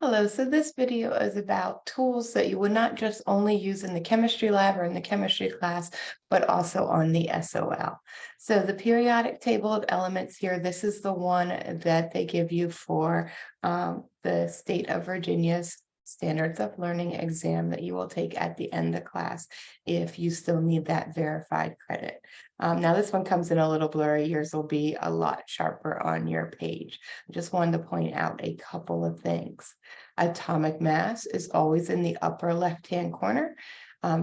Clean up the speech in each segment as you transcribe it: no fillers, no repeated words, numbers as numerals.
Hello, so this video is about tools that you would not just only use in the chemistry lab or in the chemistry class, but also on the SOL. So the periodic table of elements here, this is the one that they give you for the state of Virginia's standards of learning exam that you will take at the end of class if you still need that verified credit. Now this one comes in a little blurry. Yours will be a lot sharper on your page. I just wanted to point out a couple of things. Atomic mass is always in the upper left-hand corner.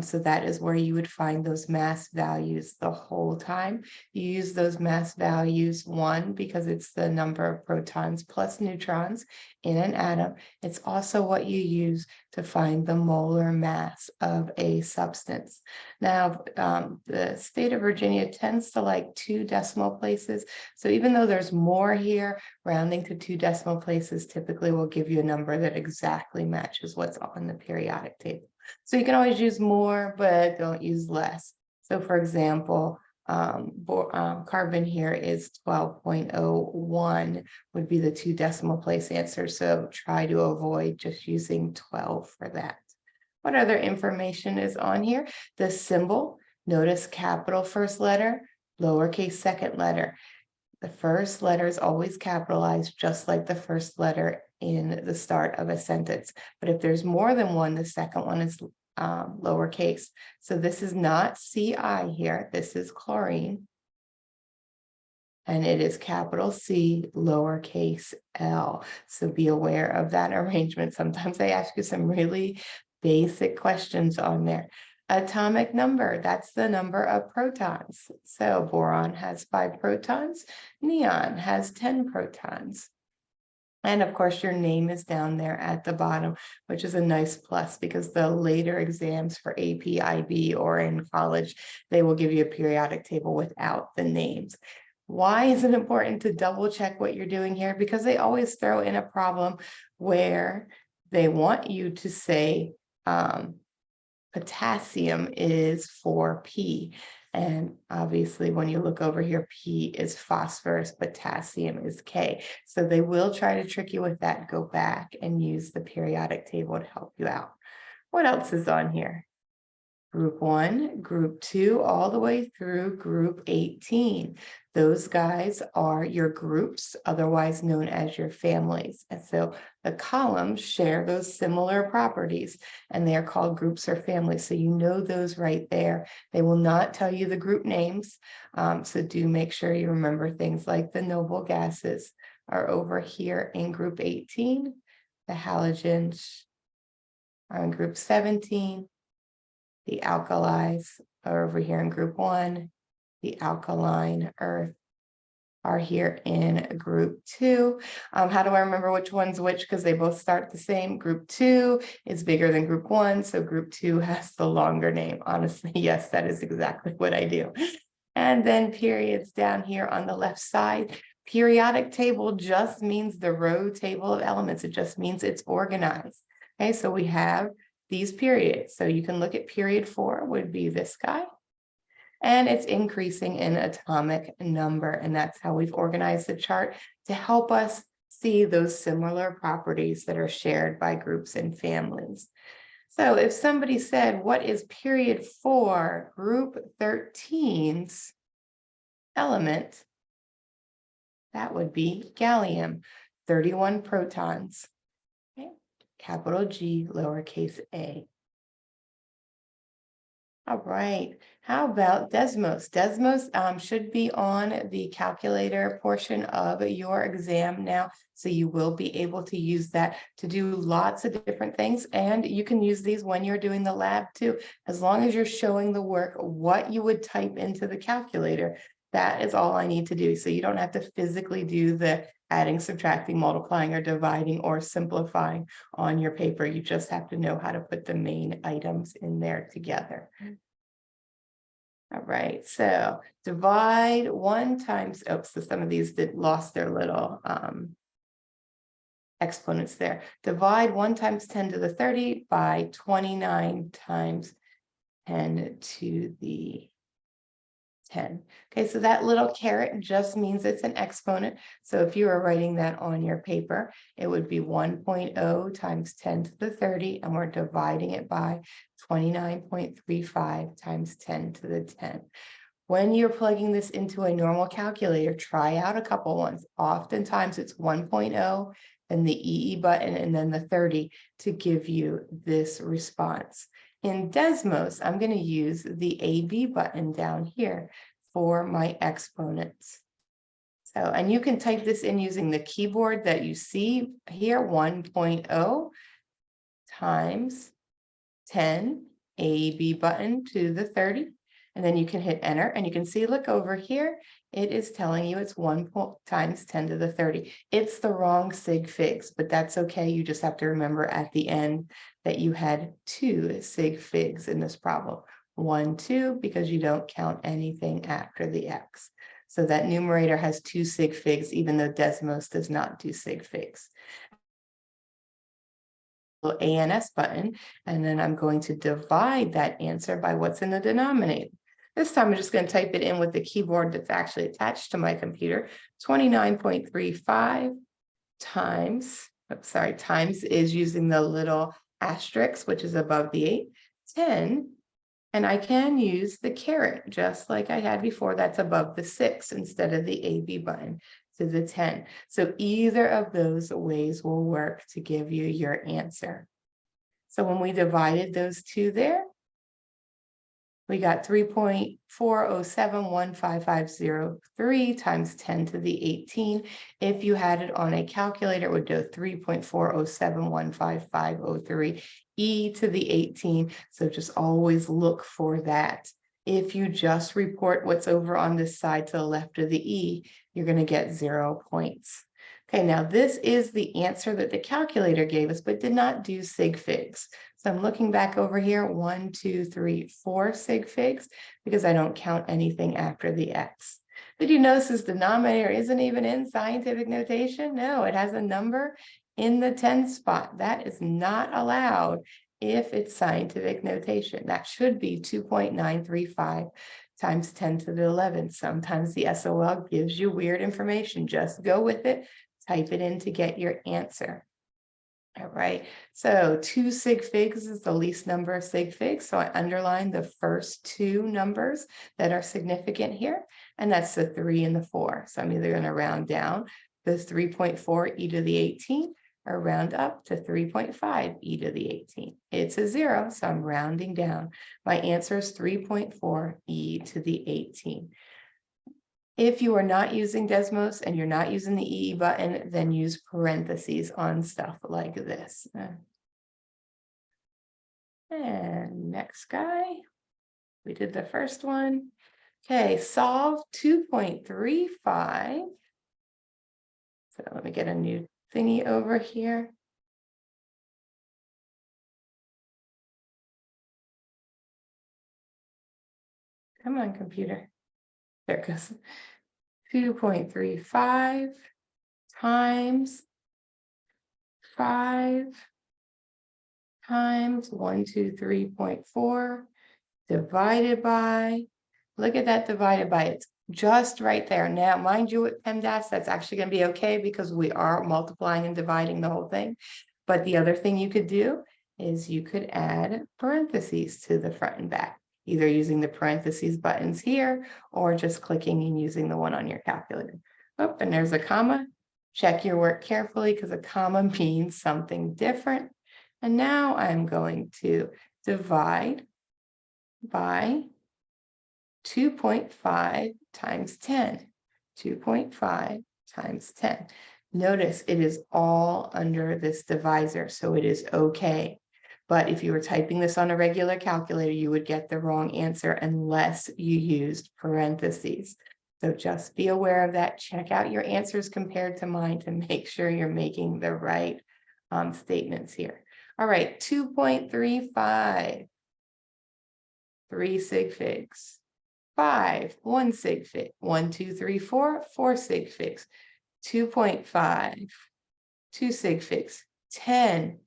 So that is where you would find those mass values the whole time. You use those mass values, one, because it's the number of protons plus neutrons in an atom. It's also what you use to find the molar mass of a substance. Now, the state of Virginia tends to like 2 decimal places. So even though there's more here, rounding to 2 decimal places typically will give you a number that exactly matches what's on the periodic table. So you can always use more, but don't use less. So for example, carbon here is 12.01 would be the 2 decimal place answer. So try to avoid just using 12 for that. What other information is on here? The symbol, notice capital first letter, lowercase second letter. The first letter is always capitalized, just like the first letter in the start of a sentence. But if there's more than one, the second one is lowercase. So this is not CI here. This is chlorine. And it is capital C, lowercase l. So be aware of that arrangement. Sometimes they ask you some really basic questions on there. Atomic number, that's the number of protons. So boron has 5 protons, neon has 10 protons. And of course, your name is down there at the bottom, which is a nice plus because the later exams for AP, IB, or in college, they will give you a periodic table without the names. Why is it important to double check what you're doing here? Because they always throw in a problem where they want you to say, potassium is 4P. And obviously, when you look over here, P is phosphorus, potassium is K. So they will try to trick you with that. Go back and use the periodic table to help you out. What else is on here? Group 1, Group 2, all the way through Group 18. Those guys are your groups, otherwise known as your families. And so the columns share those similar properties, and they are called groups or families. So you know those right there. They will not tell you the group names. So do make sure you remember things like the noble gases are over here in Group 18. The halogens are in Group 17. The alkalis are over here in Group 1. The alkaline earth are here in Group 2. How do I remember which one's which? Because they both start the same. Group 2 is bigger than Group 1, so Group 2 has the longer name. Honestly, yes, that is exactly what I do. And then periods down here on the left side. Periodic table just means the row table of elements. It just means it's organized. Okay, so we have these periods. So you can look at period 4 would be this guy. And it's increasing in atomic number. And that's how we've organized the chart to help us see those similar properties that are shared by groups and families. So if somebody said, what is period 4, group 13's element? That would be gallium, 31 protons. Okay. Capital G, lowercase a. All right, how about Desmos? Desmos should be on the calculator portion of your exam now, so you will be able to use that to do lots of different things, and you can use these when you're doing the lab too, as long as you're showing the work what you would type into the calculator. That is all I need to do, so you don't have to physically do the adding, subtracting, multiplying, or dividing, or simplifying on your paper. You just have to know how to put the main items in there together. All right, so divide 1 times, oops, so some of these lost their little exponents there. Divide 1 times 10 to the 30 by 29 times 10 to the 10. Okay, so that little caret just means it's an exponent. So if you were writing that on your paper, it would be 1.0 times 10 to the 30, and we're dividing it by 29.35 times 10 to the 10. When you're plugging this into a normal calculator, try out a couple ones. Oftentimes it's 1.0 and the EE button and then the 30 to give you this response. In Desmos, I'm going to use the AB button down here for my exponents. So, and you can type this in using the keyboard that you see here, 1.0 times 10, AB button to the 30. And then you can hit enter and you can see, look over here, it is telling you it's 1 times 10 to the 30. It's the wrong sig figs, but that's okay. You just have to remember at the end that you had 2 sig figs in this problem. 1, 2, because you don't count anything after the X. So that numerator has 2 sig figs, even though Desmos does not do sig figs. ANS button, and then I'm going to divide that answer by what's in the denominator. This time I'm just going to type it in with the keyboard that's actually attached to my computer. 29.35 times, times is using the little asterisk, which is above the 8, 10, and I can use the caret just like I had before. That's above the 6 instead of the AB button to the 10. So either of those ways will work to give you your answer. So when we divided those two there, we got 3.4071553 times 10 to the 18. If you had it on a calculator, it would do 3.4071553 e to the 18. So just always look for that. If you just report what's over on this side to the left of the e, you're going to get 0 points. Okay, now this is the answer that the calculator gave us, but did not do sig figs. So I'm looking back over here, 1, 2, 3, 4 sig figs, because I don't count anything after the X. Did you notice this denominator isn't even in scientific notation? No, it has a number in the 10 spot. That is not allowed if it's scientific notation. That should be 2.935 times 10 to the 11. Sometimes the SOL gives you weird information. Just go with it. Type it in to get your answer. All right, so 2 sig figs is the least number of sig figs. So I underline the first 2 numbers that are significant here, and that's the 3 and the 4. So I'm either going to round down the 3.4 e to the 18 or round up to 3.5 e to the 18. It's a 0, so I'm rounding down. My answer is 3.4 e to the 18. If you are not using Desmos and you're not using the EE button, then use parentheses on stuff like this. And next guy, we did the first one. Okay, solve 2.35. So let me get a new thingy over here. Come on, computer. There it goes. 2.35 times 5 times 123.4 divided by, look at that divided by, it's just right there. Now, mind you, with PEMDAS, that's actually going to be okay because we are multiplying and dividing the whole thing. But the other thing you could do is you could add parentheses to the front and back, either using the parentheses buttons here or just clicking and using the one on your calculator. Oh, and there's a comma. Check your work carefully because a comma means something different. And now I'm going to divide by 2.5 times 10. 2.5 times 10. Notice it is all under this divisor, so it is okay. But if you were typing this on a regular calculator, you would get the wrong answer unless you used parentheses. So just be aware of that. Check out your answers compared to mine to make sure you're making the right statements here. All right, 2.35. 3 sig figs. 5, 1 sig fig. 1, 2, 3, 4, 4 sig figs. 2.5, 2 sig figs. 10,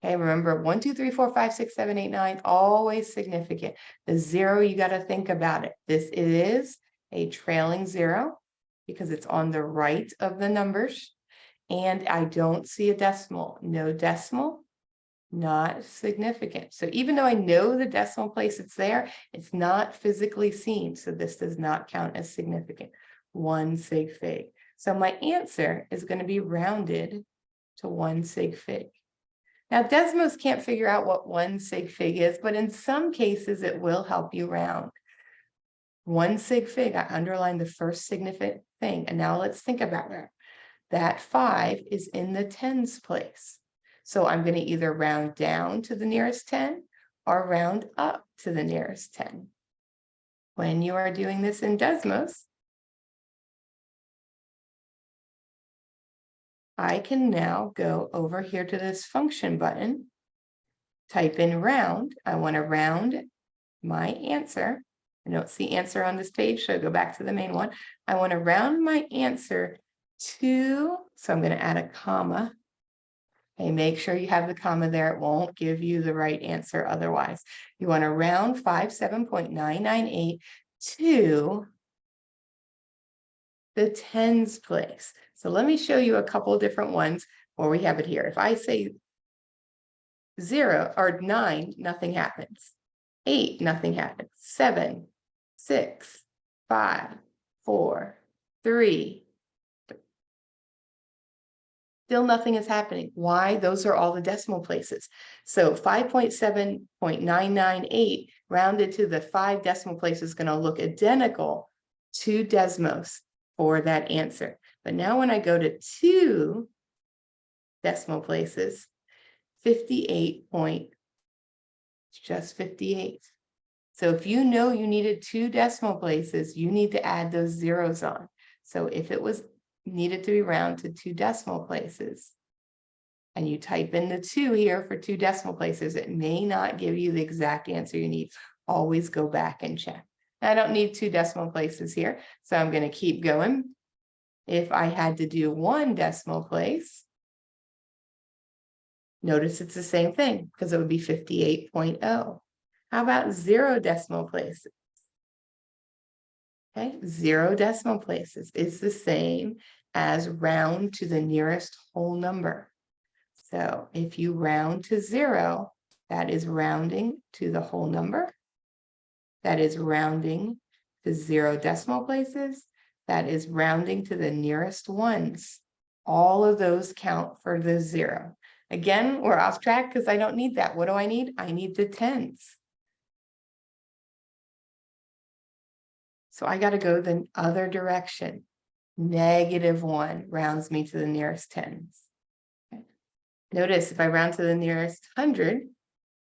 Okay, remember 1, 2, 3, 4, 5, 6, 7, 8, 9, always significant. The 0, you got to think about it. This is a trailing 0 because it's on the right of the numbers. And I don't see a decimal. No decimal, not significant. So even though I know the decimal place it's there, it's not physically seen. So this does not count as significant. 1 sig fig. So my answer is going to be rounded to 1 sig fig. Now, Desmos can't figure out what 1 sig fig is, but in some cases, it will help you round. 1 sig fig, I underlined the first significant thing. And now let's think about that. That 5 is in the tens place. So I'm going to either round down to the nearest 10 or round up to the nearest 10. When you are doing this in Desmos, I can now go over here to this function button, type in round. I want to round my answer. I don't see answer on this page, so I go back to the main one. I want to round my answer to, so I'm going to add a comma. Okay, make sure you have the comma there. It won't give you the right answer otherwise. You want to round 57.998 to the tens place. So let me show you a couple different ones where we have it here. If I say 0 or 9, nothing happens. 8, nothing happens. 7, 6, 5, 4, 3. Still nothing is happening. Why? Those are all the decimal places. So 5.7.998 rounded to the 5 decimal places is going to look identical to Desmos for that answer. But now when I go to 2 decimal places, 58 point, it's just 58. So if you know you needed 2 decimal places, you need to add those zeros on. So if it was needed to be round to 2 decimal places, and you type in the 2 here for 2 decimal places, it may not give you the exact answer you need. Always go back and check. I don't need 2 decimal places here, so I'm going to keep going. If I had to do 1 decimal place, notice it's the same thing because it would be 58.0. How about 0 decimal places? Okay, 0 decimal places is the same as round to the nearest whole number. So if you round to 0, that is rounding to the whole number. That is rounding to 0 decimal places. That is rounding to the nearest ones. All of those count for the 0. Again, we're off track because I don't need that. What do I need? I need the tens. So I got to go the other direction. -1 rounds me to the nearest tens. Okay. Notice if I round to the nearest 100,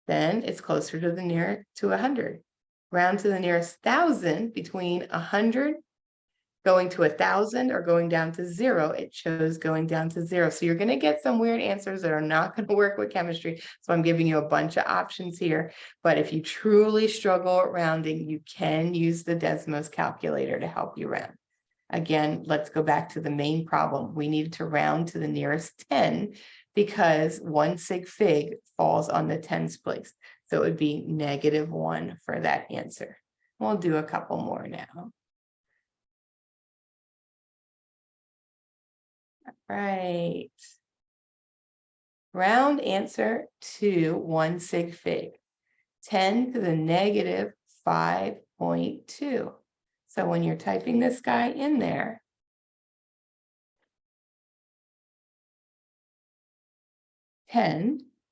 then it's closer to the near to 100. Round to the nearest 1,000, between 100 going to 1,000 or going down to 0, it shows going down to 0. So you're going to get some weird answers that are not going to work with chemistry. So I'm giving you a bunch of options here. But if you truly struggle at rounding, you can use the Desmos calculator to help you round. Again, let's go back to the main problem. We need to round to the nearest 10 because 1 sig fig falls on the tens place. So it would be -1 for that answer. We'll do a couple more now. Right. Round answer to 1 sig fig. 10 to the -5.2. So when you're typing this guy in there,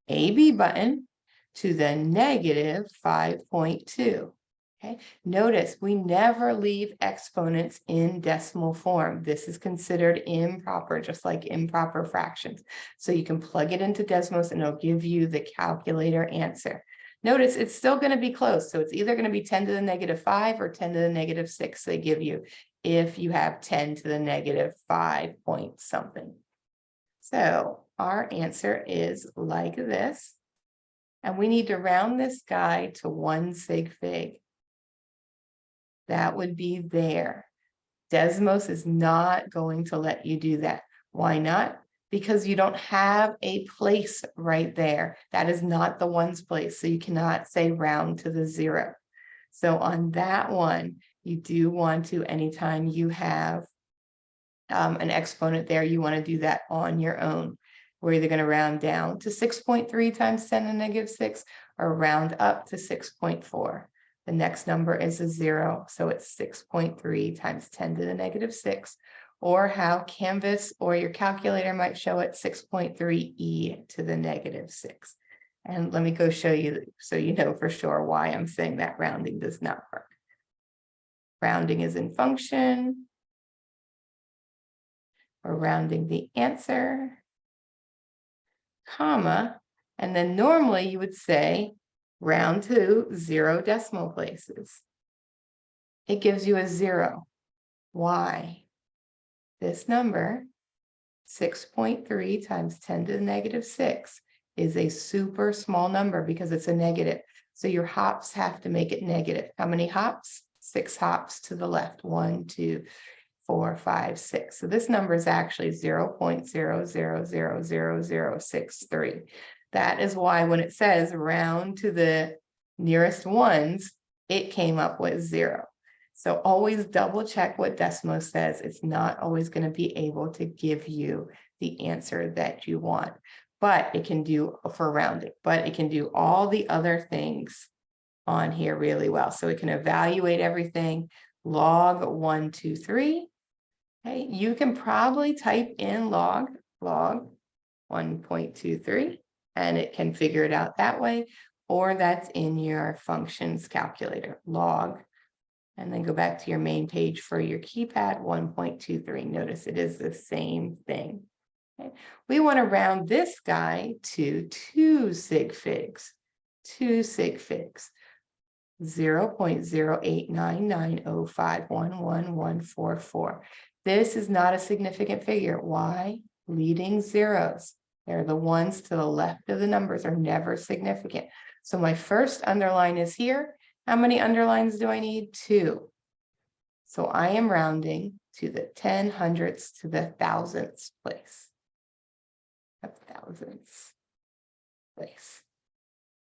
AB button to the -5.2. Okay, notice we never leave exponents in decimal form. This is considered improper, just like improper fractions. So you can plug it into Desmos and it'll give you the calculator answer. Notice it's still going to be close. So it's either going to be 10 to the -5 or 10 to the -6 they give you if you have 10 to the -5 point something. So our answer is like this. And we need to round this guy to 1 sig fig. That would be there. Desmos is not going to let you do that. Why not? because you don't have a place right there. That is not the ones place, so you cannot say round to the 0. So on that one, you do want to, anytime you have an exponent there, you want to do that on your own. We're either going to round down to 6.3 times 10 to the negative 6 or round up to 6.4. The next number is a 0, so it's 6.3 times 10 to the negative 6, or how Canvas or your calculator might show it, 6.3e to the negative 6. And let me go show you so you know for sure why I'm saying that rounding does not work. Rounding is in function. We're rounding the answer, comma, and then normally you would say round to 0 decimal places. It gives you a 0. Why? This number, 6.3 times 10 to the negative 6, is a super small number because it's a negative. So your hops have to make it negative. How many hops? 6 hops to the left. 1, 2, 4, 5, 6. So this number is actually 0.00000063. That is why when it says round to the nearest ones, it came up with 0. So always double check what Desmos says. It's not always going to be able to give you the answer that you want, but it can do for rounding, but it can do all the other things on here really well. So it can evaluate everything, log 1, 2, 3. Okay, you can probably type in log 1.23, and it can figure it out that way, or that's in your functions calculator, log, and then go back to your main page for your keypad, 1.23. Notice it is the same thing. Okay. We want to round this guy to 2 sig figs, 0.089905111144. This is not a significant figure. Why? Leading zeros. They're the ones to the left of the numbers are never significant. So my first underline is here. How many underlines do I need? 2. So I am rounding to the 10 hundredths to the thousandths place.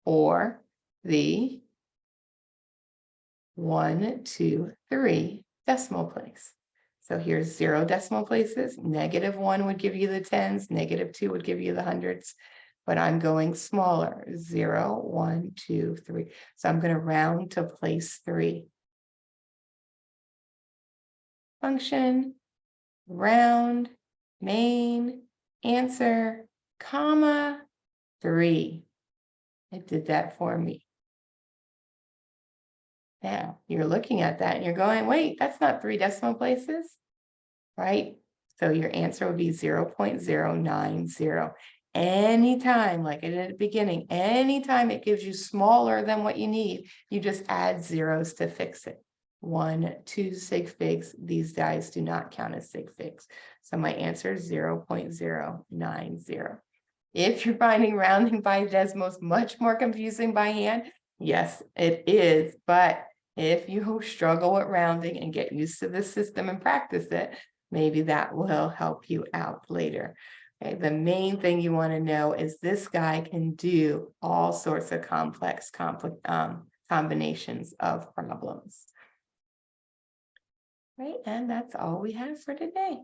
Or the 1, 2, 3 decimal place. So here's 0 decimal places. -1 would give you the tens, -2 would give you the hundreds, but I'm going smaller, 0, 1, 2, 3. So I'm going to round to place 3. Function, round, main, answer, comma, 3. It did that for me. Now you're looking at that and you're going, wait, that's not 3 decimal places, right? So your answer would be 0.090. Anytime, like I did at the beginning, anytime it gives you smaller than what you need, you just add zeros to fix it. 1, 2 sig figs. These guys do not count as sig figs. So my answer is 0.090. If you're finding rounding by Desmos much more confusing by hand, yes, it is. But if you struggle with rounding and get used to the system and practice it, maybe that will help you out later. Okay, the main thing you want to know is this guy can do all sorts of complex combinations of problems. Right, and that's all we have for today.